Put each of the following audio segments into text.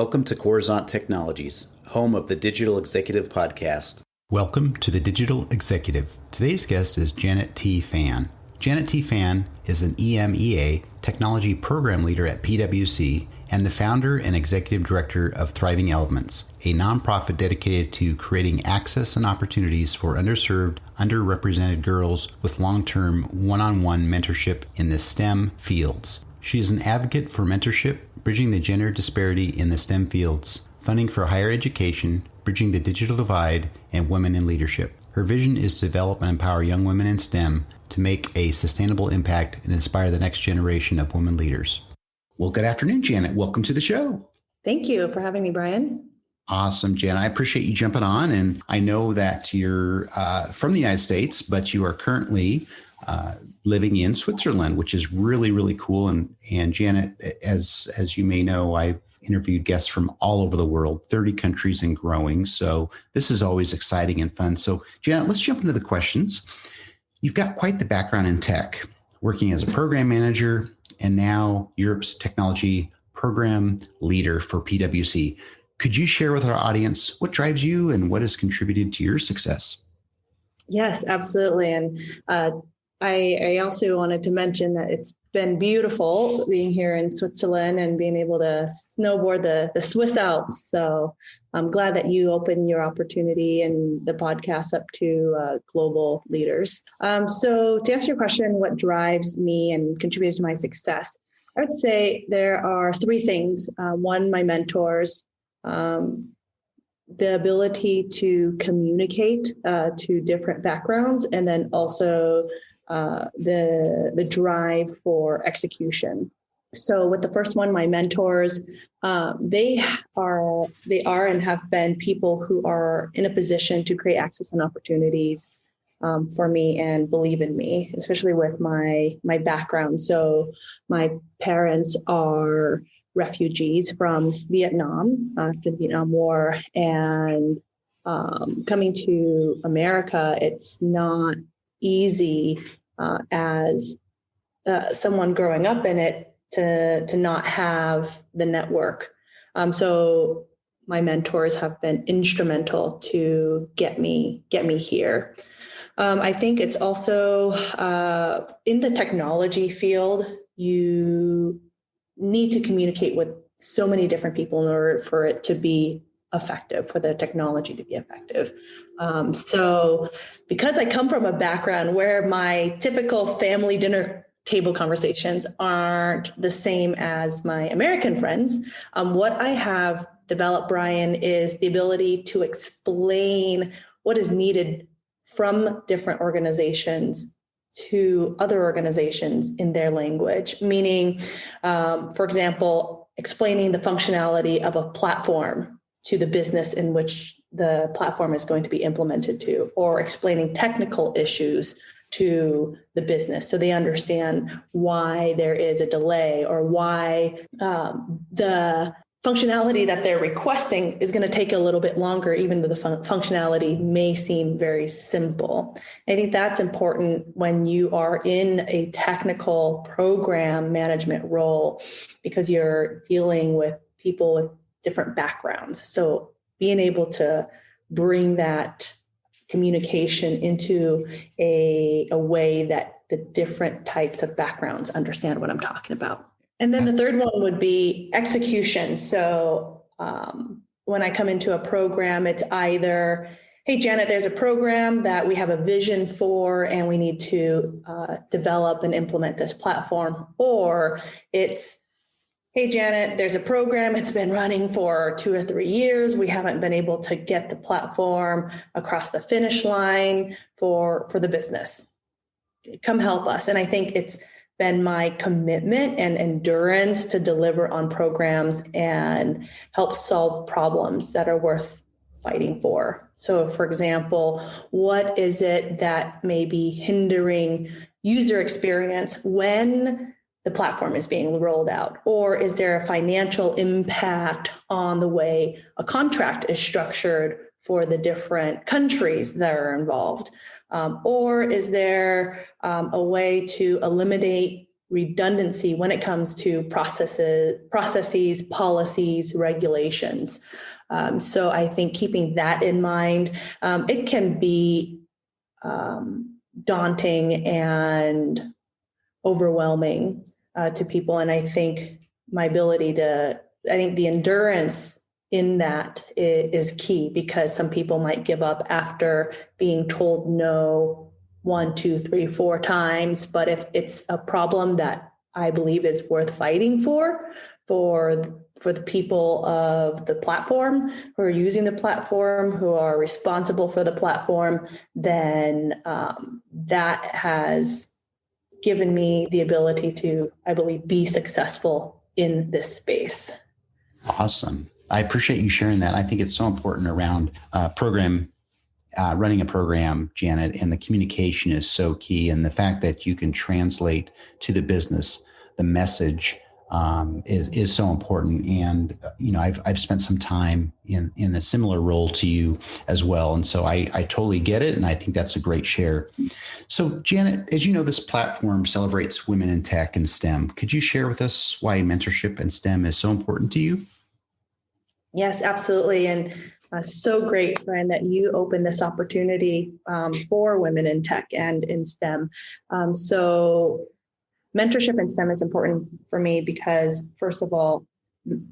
Welcome to Coruzant Technologies, home of the Digital Executive Podcast. Welcome to the Digital Executive. Today's guest is Janet T. Phan. Janet T. Phan is an EMEA technology program leader at PwC and the founder and executive director of Thriving Elements, a nonprofit dedicated to creating access and opportunities for underserved, underrepresented girls with long-term one-on-one mentorship in the STEM fields. She is an advocate for mentorship, bridging the gender disparity in the STEM fields, funding for higher education, bridging the digital divide, and women in leadership. Her vision is to develop and empower young women in STEM to make a sustainable impact and inspire the next generation of women leaders. Well, good afternoon, Janet. Welcome to the show. Thank you for having me, Brian. Awesome, Janet. I appreciate you jumping on. And I know that you're from the United States, but you are currently living in Switzerland, which is really, really cool. And Janet, as you may know, I've interviewed guests from all over the world, 30 countries and growing. So this is always exciting and fun. So Janet, let's jump into the questions. You've got quite the background in tech, working as a program manager and now Europe's technology program leader for PwC. Could you share with our audience what drives you and what has contributed to your success? Yes, absolutely. And I also wanted to mention that it's been beautiful being here in Switzerland and being able to snowboard the Swiss Alps. So I'm glad that you opened your opportunity and the podcast up to global leaders. So to answer your question, what drives me and contributes to my success? I would say there are three things. One, my mentors, the ability to communicate to different backgrounds, and then also the drive for execution. So with the first one, my mentors, they are and have been people who are in a position to create access and opportunities for me and believe in me, especially with my background. So my parents are refugees from Vietnam after the Vietnam War, and coming to America, it's not easy as someone growing up in it to not have the network. So my mentors have been instrumental to get me here. I think it's also in the technology field, you need to communicate with so many different people in order for it to be effective, for the technology to be effective. So because I come from a background where my typical family dinner table conversations aren't the same as my American friends, what I have developed, Brian, is the ability to explain what is needed from different organizations to other organizations in their language. Meaning, for example, explaining the functionality of a platform to the business in which the platform is going to be implemented to, or explaining technical issues to the business so they understand why there is a delay or why the functionality that they're requesting is going to take a little bit longer, even though the functionality may seem very simple. I think that's important when you are in a technical program management role, because you're dealing with people with different backgrounds. So being able to bring that communication into a way that the different types of backgrounds understand what I'm talking about. And then the third one would be execution. So when I come into a program, it's either, hey, Janet, there's a program that we have a vision for, and we need to develop and implement this platform. Or it's, hey, Janet, there's a program. It's been running for 2 or 3 years. We haven't been able to get the platform across the finish line for the business. Come help us. And I think it's been my commitment and endurance to deliver on programs and help solve problems that are worth fighting for. So, for example, what is it that may be hindering user experience when the platform is being rolled out? Or is there a financial impact on the way a contract is structured for the different countries that are involved? Or is there a way to eliminate redundancy when it comes to processes, policies, regulations. So I think keeping that in mind, it can be daunting and overwhelming to people. And I think the endurance in that is key, because some people might give up after being told no 1, 2, 3, 4 times. But if it's a problem that I believe is worth fighting for the people of the platform who are using the platform, who are responsible for the platform, then that has given me the ability to, I believe, be successful in this space. Awesome. I appreciate you sharing that. I think it's so important around running a program, Janet, and the communication is so key. And the fact that you can translate to the business the message is so important. And I've spent some time in a similar role to you as well, and so I totally get it, and I think that's a great share. So, Janet, as you know, this platform celebrates women in tech and STEM. Could you share with us why mentorship in STEM is so important to you? Yes, absolutely. And so great, Phan, that you opened this opportunity for women in tech and in STEM. So mentorship in STEM is important for me because, first of all,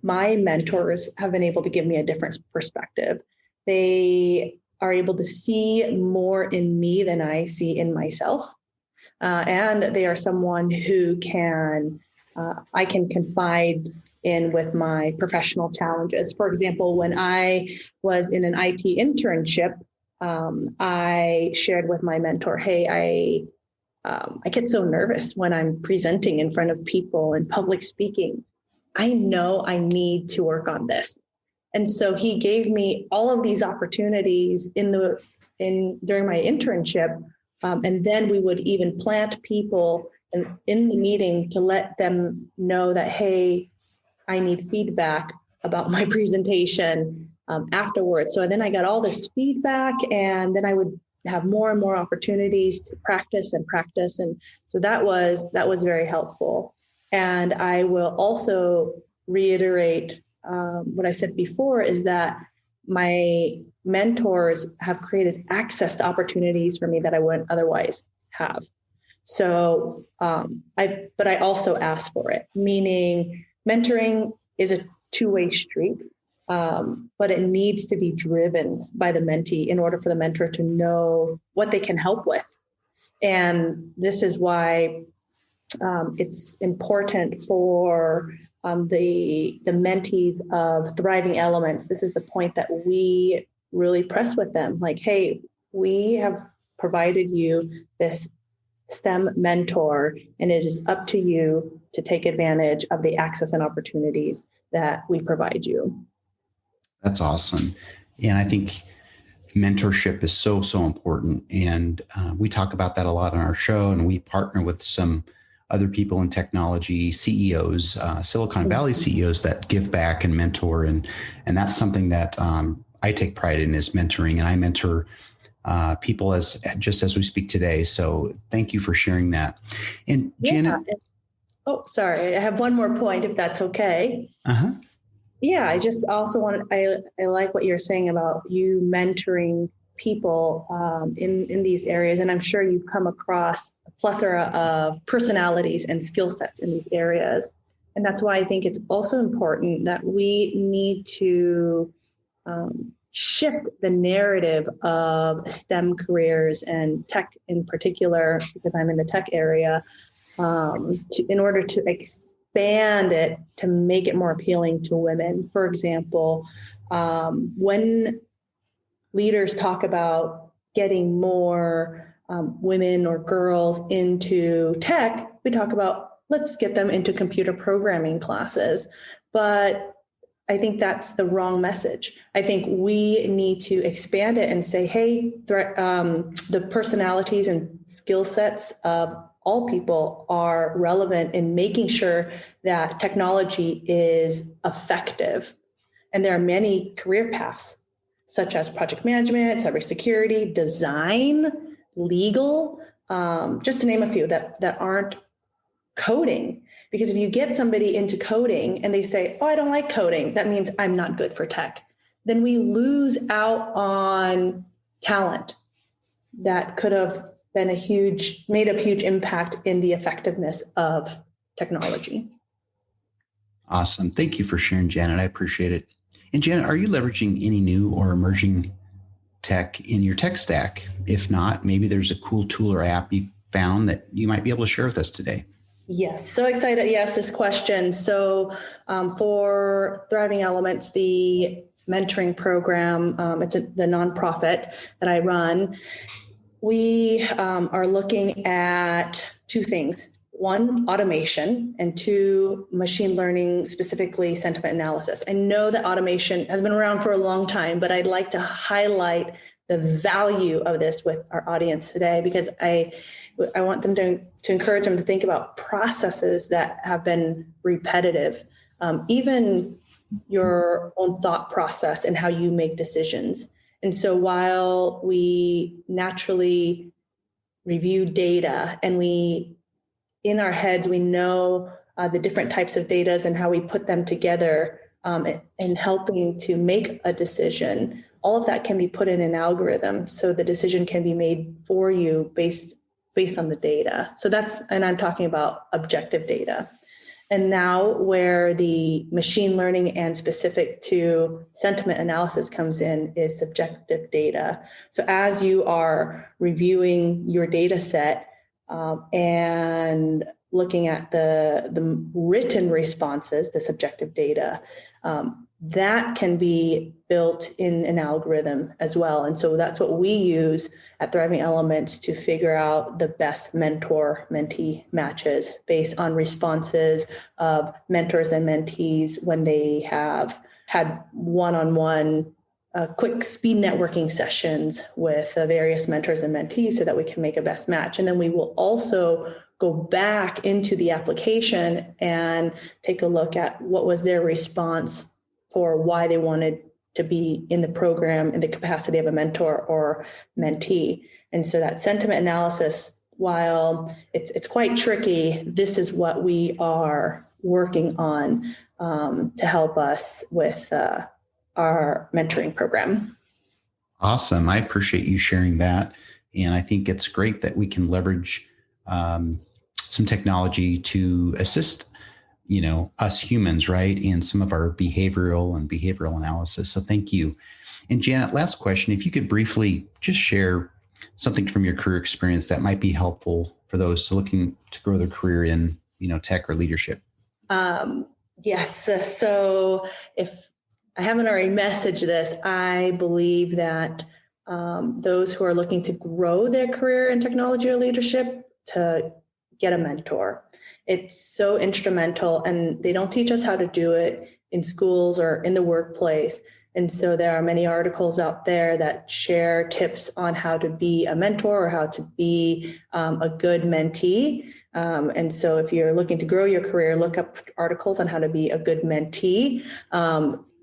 my mentors have been able to give me a different perspective. They are able to see more in me than I see in myself. And they are someone who I can confide in with my professional challenges. For example, when I was in an IT internship, I shared with my mentor, hey, I get so nervous when I'm presenting in front of people and public speaking. I know I need to work on this. And so he gave me all of these opportunities during my internship. And then we would even plant people in the meeting to let them know that, hey, I need feedback about my presentation afterwards. So then I got all this feedback, and then I would have more and more opportunities to practice. And so that was very helpful. And I will also reiterate what I said before, is that my mentors have created access to opportunities for me that I wouldn't otherwise have. So, but I also ask for it, meaning mentoring is a two-way street, but it needs to be driven by the mentee in order for the mentor to know what they can help with. And this is why it's important for the mentees of Thriving Elements. This is the point that we really press with them. Like, hey, we have provided you this STEM mentor, and it is up to you to take advantage of the access and opportunities that we provide you. That's awesome. And I think mentorship is so, so important. And we talk about that a lot on our show, and we partner with some other people in technology, CEOs, Silicon Valley CEOs that give back and mentor. And that's something that I take pride in, is mentoring. And I mentor people just as we speak today. So thank you for sharing that. And Janet. Oh, sorry. I have one more point, if that's okay. Uh-huh. Yeah, I just also I like what you're saying about you mentoring people in these areas. And I'm sure you've come across a plethora of personalities and skill sets in these areas. And that's why I think it's also important that we need to shift the narrative of STEM careers and tech in particular, because I'm in the tech area, in order to expand it to make it more appealing to women. For example, when leaders talk about getting more women or girls into tech, we talk about, let's get them into computer programming classes. But I think that's the wrong message. I think we need to expand it and say, hey, the personalities and skill sets of all people are relevant in making sure that technology is effective. And there are many career paths, such as project management, cybersecurity, design, legal, just to name a few that aren't coding. Because if you get somebody into coding and they say, oh, I don't like coding, that means I'm not good for tech. Then we lose out on talent that could have been made a huge impact in the effectiveness of technology. Awesome. Thank you for sharing, Janet. I appreciate it. And Janet, are you leveraging any new or emerging tech in your tech stack? If not, maybe there's a cool tool or app you found that you might be able to share with us today. Yes, so excited you asked this question. So for Thriving Elements, the mentoring program, it's the nonprofit that I run. We are looking at two things. One, automation, and two, machine learning, specifically sentiment analysis. I know that automation has been around for a long time, but I'd like to highlight the value of this with our audience today, because I want them to encourage them to think about processes that have been repetitive, even your own thought process and how you make decisions. And so while we naturally review data and in our heads, we know the different types of data and how we put them together in helping to make a decision, all of that can be put in an algorithm. So the decision can be made for you based on the data. So and I'm talking about objective data. And now where the machine learning and specific to sentiment analysis comes in is subjective data. So as you are reviewing your data set and looking at the written responses, the subjective data, that can be built in an algorithm as well. And so that's what we use at Thriving Elements to figure out the best mentor-mentee matches based on responses of mentors and mentees when they have had one-on-one quick speed networking sessions with various mentors and mentees so that we can make a best match. And then we will also go back into the application and take a look at what was their response for why they wanted to be in the program in the capacity of a mentor or mentee. And so that sentiment analysis, while it's quite tricky, this is what we are working on to help us with our mentoring program. Awesome. I appreciate you sharing that. And I think it's great that we can leverage some technology to assist us humans, right, in some of our behavioral analysis. So thank you. And Janet, last question, if you could briefly just share something from your career experience that might be helpful for those looking to grow their career in, tech or leadership. Yes. So if I haven't already messaged this, I believe that those who are looking to grow their career in technology or leadership, to get a mentor. It's so instrumental, and they don't teach us how to do it in schools or in the workplace. And so there are many articles out there that share tips on how to be a mentor or how to be a good mentee. And so if you're looking to grow your career, look up articles on how to be a good mentee.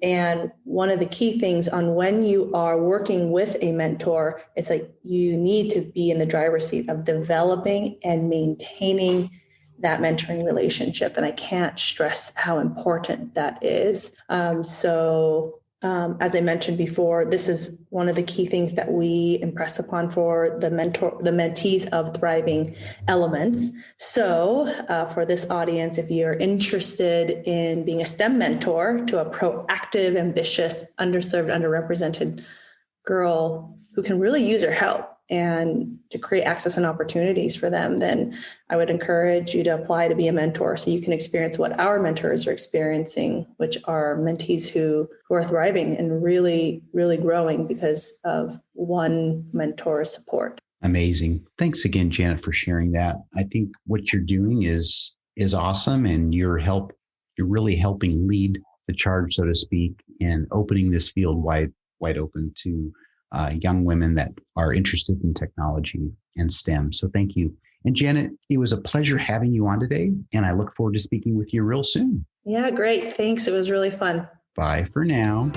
And one of the key things on when you are working with a mentor, it's like you need to be in the driver's seat of developing and maintaining that mentoring relationship. And I can't stress how important that is. As I mentioned before, this is one of the key things that we impress upon for the mentees of Thriving Elements. So for this audience, if you're interested in being a STEM mentor to a proactive, ambitious, underserved, underrepresented girl who can really use her help and to create access and opportunities for them, then I would encourage you to apply to be a mentor so you can experience what our mentors are experiencing, which are mentees who are thriving and really, really growing because of one mentor's support. Amazing. Thanks again, Janet, for sharing that. I think what you're doing is awesome, and you're really helping lead the charge, so to speak, in opening this field wide open to young women that are interested in technology and STEM. So thank you. And Janet, it was a pleasure having you on today, and I look forward to speaking with you real soon. Yeah, great. Thanks. It was really fun. Bye for now.